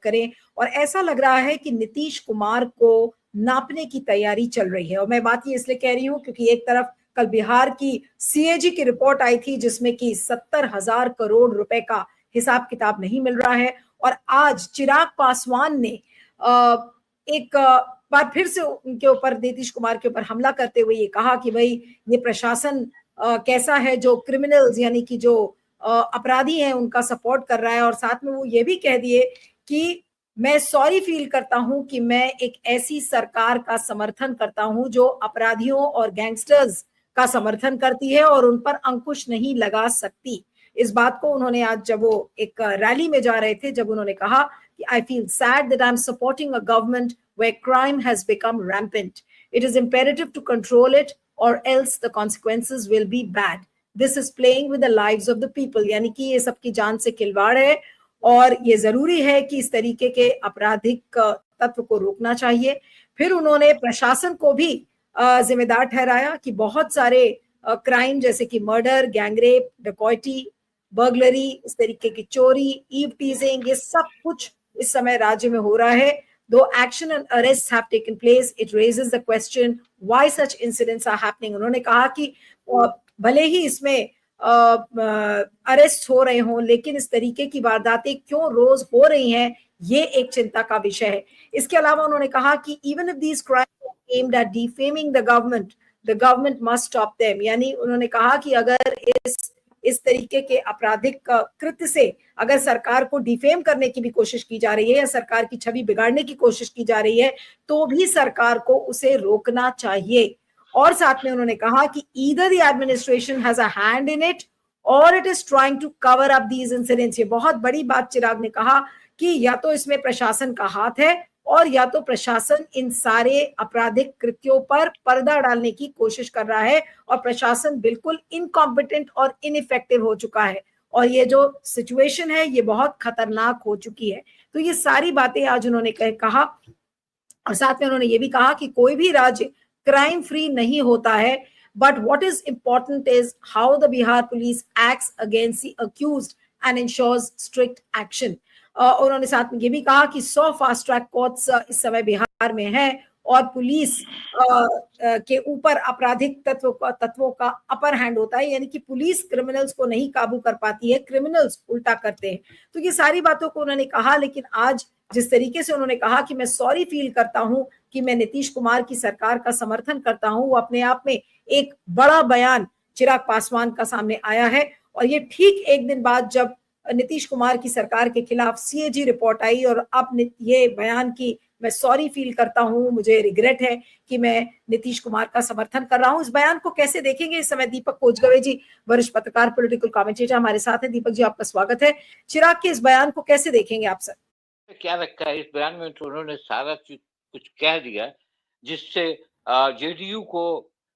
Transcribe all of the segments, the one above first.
करें। और ऐसा लग रहा है कि नीतीश कुमार को नापने की तैयारी चल रही है। और मैं बात ये इसलिए कह रही हूं क्योंकि एक तरफ कल बिहार की सीएजी की रिपोर्ट आई थी जिसमें कि 70,000 करोड़ रुपए का हिसाब किताब नहीं मिल रहा है, और आज चिराग पासवान ने एक बार फिर से उनके ऊपर, नीतीश कुमार के ऊपर हमला करते हुए ये कहा कि भाई ये प्रशासन कैसा है जो क्रिमिनल्स यानी कि जो अपराधी हैं उनका सपोर्ट कर रहा है। और साथ में वो ये भी कह दिए कि मैं सॉरी फील करता हूं कि मैं एक ऐसी सरकार का समर्थन करता हूं जो अपराधियों और गैंगस्टर्स का समर्थन करती है और उन पर अंकुश नहीं लगा सकती। इस बात को उन्होंने आज जब वो एक रैली में जा रहे थे, जब उन्होंने कहा कि I feel sad that I am supporting a government where crime has become rampant. It is imperative to control it or else the consequences will be bad. This is playing with the lives of the people. यानी कि ये सबकी जान से खिलवाड़ है और ये जरूरी है कि इस तरीके के आपराधिक तत्व को रोकना चाहिए। फिर उन्होंने प्रशासन को भी जिम्मेदार ठहराया कि बहुत सारे क्राइम जैसे कि मर्डर, गैंगरेप, डकैती, बर्गलरी, इस तरीके की चोरी, ईव टीजिंग, ये सब कुछ इस समय राज्य में हो रहा है। Though action and arrests have taken place, it raises the question why such incidents are happening. उन्होंने कहा कि भले ही इसमें अरेस्ट हो रहे हों, लेकिन इस तरीके की वारदातें क्यों रोज हो रही हैं, ये एक चिंता का विषय है। इसके अलावा उन्होंने कहा कि even if these crimes are aimed at defaming the government must stop them. यानी उन्होंने कहा कि अगर इस तरीके के आपराधिक कृत्य से अगर सरकार को डिफेम करने की भी कोशिश की जा रही है या सरकार की छवि बिगाड़ने की कोशिश की जा रही है तो भी सरकार को उसे रोकना चाहिए। और साथ में उन्होंने कहा कि either the administration has a hand in it और it is trying to cover up these incidents. ये बहुत बड़ी बात चिराग ने कहा कि या तो इसमें प्रशासन का हाथ है और या तो प्रशासन इन सारे आपराधिक कृत्यों पर पर्दा डालने की कोशिश कर रहा है और प्रशासन बिल्कुल इनकॉम्पिटेंट और इनइफेक्टिव हो चुका है और ये जो सिचुएशन है ये बहुत खतरनाक हो चुकी है। तो ये सारी बातें आज उन्होंने कहा और साथ में उन्होंने ये भी कहा कि कोई भी राज्य क्राइम फ्री नहीं होता है, but what is important is how the Bihar police acts against the accused and ensures strict action. उन्होंने साथ में ये भी कहा कि 100 फास्ट ट्रैक कोर्ट्स इस समय बिहार में है और पुलिस के ऊपर आपराधिक तत्वों का अपर हैंड होता है, यानी कि पुलिस क्रिमिनल्स को नहीं काबू कर पाती है, क्रिमिनल्स उल्टा करते हैं। तो ये सारी बातों को उन्होंने कहा, लेकिन आज जिस तरीके से उन्होंने कहा कि मैं सॉरी फील करता हूं कि मैं नीतीश कुमार की सरकार का समर्थन करता हूं, वो अपने आप में एक बड़ा बयान चिराग पासवान का सामने आया है। और ये ठीक एक दिन बाद जब नीतीश कुमार की सरकार के खिलाफ सीएजी रिपोर्ट आई और अब ये बयान की मैं सॉरी फील करता हूं, मुझे रिग्रेट है कि मैं नीतीश कुमार का समर्थन कर रहा हूं। इस बयान को कैसे देखेंगे, इस समय दीपक कोचगवे जी, वरिष्ठ पत्रकार, पॉलिटिकल कमेंटेटर हमारे साथ हैं। दीपक जी, आपका स्वागत है। चिराग के इस बयान को कैसे देखेंगे आप सर? क्या लगता है इस बयान में तो उन्होंने सारा चीज कुछ कह दिया जिससे जेडीयू को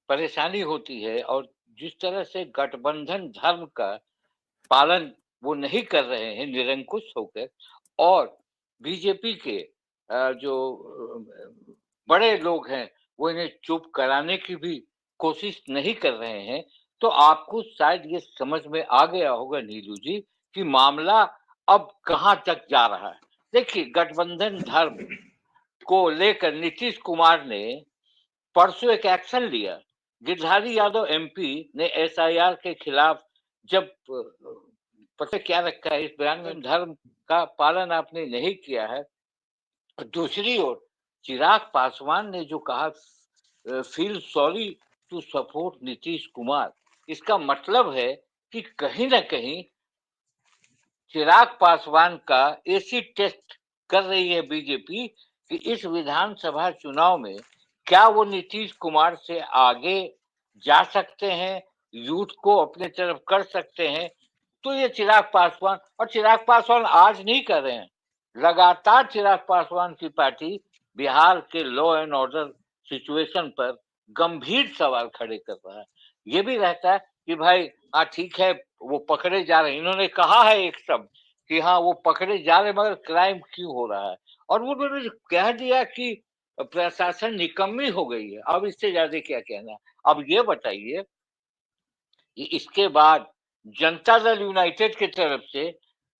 परेशानी होती है और जिस तरह से गठबंधन धर्म का पालन वो नहीं कर रहे हैं निरंकुश होकर और बीजेपी के जो बड़े लोग हैं वो इन्हें चुप कराने की भी कोशिश नहीं कर रहे हैं, तो आपको शायद ये समझ में आ गया होगा नीलू जी कि मामला अब कहां तक जा रहा है। देखिए, गठबंधन धर्म को लेकर नीतीश कुमार ने परसों एक एक्शन लिया। गिरधारी यादव एमपी ने एसआईआर के खिलाफ जब पता क्या रखा है इस बयान में, धर्म का पालन आपने नहीं किया है। दूसरी ओर चिराग पासवान ने जो कहा feel sorry to support Nitish Kumar, इसका मतलब है कि कहीं ना कहीं चिराग पासवान का एसिड टेस्ट कर रही है बीजेपी कि इस विधानसभा चुनाव में क्या वो नीतीश कुमार से आगे जा सकते हैं, यूथ को अपने तरफ कर सकते हैं। तो ये चिराग पासवान आज नहीं कर रहे हैं, लगातार चिराग पासवान की पार्टी बिहार के लॉ एंड ऑर्डर सिचुएशन पर गंभीर सवाल खड़े कर रहा है। ये भी रहता है कि भाई हाँ ठीक है वो पकड़े जा रहे हैं, इन्होंने कहा है एक शब्द कि हाँ वो पकड़े जा रहे मगर क्राइम क्यों हो रहा है, और वो उन्होंने कह दिया कि प्रशासन निकम्मी हो गई है। अब इससे ज्यादा क्या कहना। अब ये बताइए कि इसके बाद जनता दल यूनाइटेड की तरफ से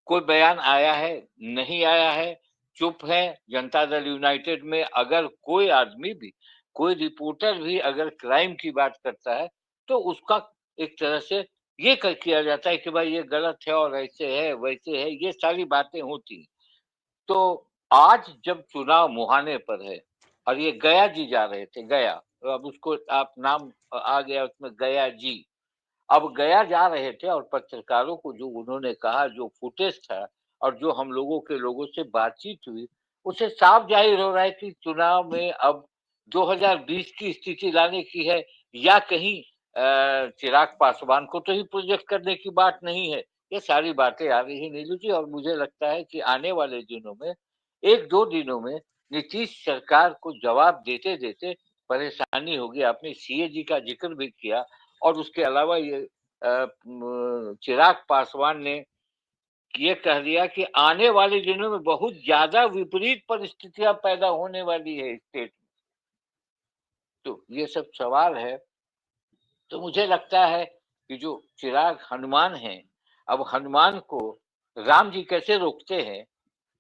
कोई बयान आया है, नहीं आया है, चुप है। जनता दल यूनाइटेड में अगर कोई आदमी भी, कोई रिपोर्टर भी अगर क्राइम की बात करता है तो उसका एक तरह से ये किया जाता है कि भाई ये गलत है और ऐसे है वैसे है, ये सारी बातें होती हैं। तो आज जब चुनाव मुहाने पर है और ये गया जी जा रहे थे, गया, तो अब उसको आप नाम आ गया उसमें, गया जी। अब गया जा रहे थे और पत्रकारों को जो उन्होंने कहा, जो फुटेज था और जो हम लोगों के लोगों से बातचीत हुई, उससे साफ जाहिर हो रहा है कि चुनाव में अब 2020 की स्थिति लाने की है, या कहीं चिराग पासवान को तो ही प्रोजेक्ट करने की बात नहीं है। ये सारी बातें आ रही है नीलू जी, और मुझे लगता है कि आने वाले दिनों में, 1-2 दिनों में नीतीश सरकार को जवाब देते देते परेशानी होगी। आपने सीएजी का जिक्र भी किया, और उसके अलावा ये चिराग पासवान ने ये कह दिया कि आने वाले दिनों में बहुत ज्यादा विपरीत परिस्थितियां पैदा होने वाली है स्टेट में। तो ये सब सवाल है। तो मुझे लगता है कि जो चिराग हनुमान है, अब हनुमान को राम जी कैसे रोकते हैं,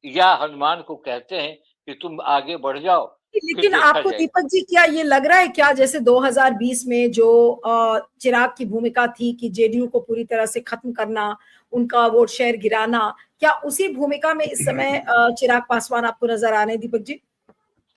या हनुमान को कहते हैं कि तुम आगे बढ़ जाओ, फिर लेकिन देखा आपको जाएगा। दीपक जी क्या ये लग रहा है क्या, जैसे 2020 में जो चिराग की भूमिका थी कि जेडीयू को पूरी तरह से खत्म करना, उनका वोट शेयर गिराना, क्या उसी भूमिका में इस समय चिराग पासवान आपको नजर आ रहे हैं दीपक जी?